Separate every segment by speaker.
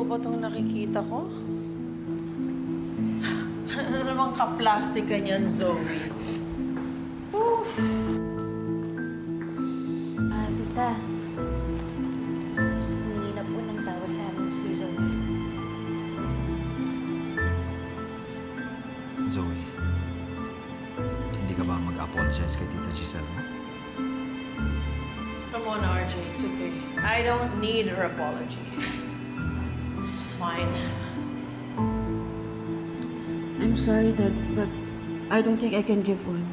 Speaker 1: Totoo ba itong nakikita ko? Ano namang ka-plastic ka niyan, Zoe? Oof!
Speaker 2: Tita. Humingi na po ng tawad sa amin si Zoe.
Speaker 3: Zoe, hindi ka ba mag-apologize kay Tita Giselle mo?
Speaker 1: Come on, RJ. It's okay. I don't need her apology. It's fine.
Speaker 4: I'm sorry, Dad, but I don't think I can give one.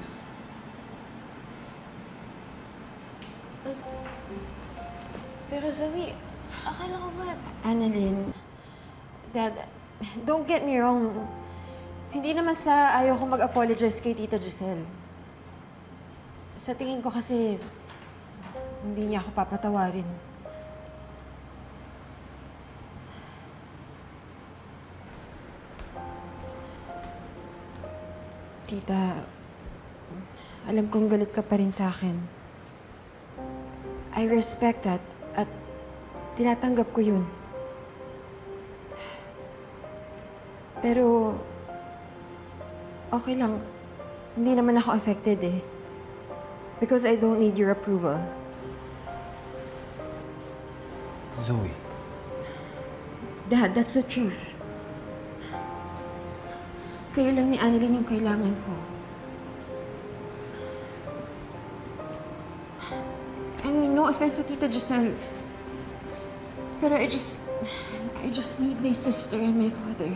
Speaker 2: Pero Zoe, akala ko ba...
Speaker 4: Annalyn, Dad, don't get me wrong. Hindi naman sa ayaw ko mag-apologize kay Tita Giselle. Sa tingin ko kasi, hindi niya ako papatawarin. Tita, alam kong galit ka pa rin sa akin. I respect that at tinatanggap ko yun. Pero, okay lang. Hindi naman ako affected eh. Because I don't need your approval.
Speaker 3: Zoe,
Speaker 4: Dad, that's the truth. Kayo lang ni Annalyn yung kailangan ko. I mean, no offense to Tita Giselle. Pero I just need my sister and my father.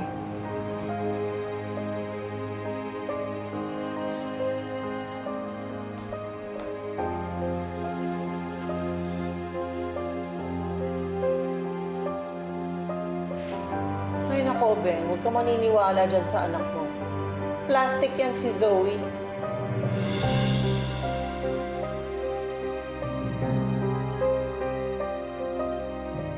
Speaker 1: Ay, nako, Ben. Huwag ka maniniwala dyan sa anak mo. Plastic yan si Zoe.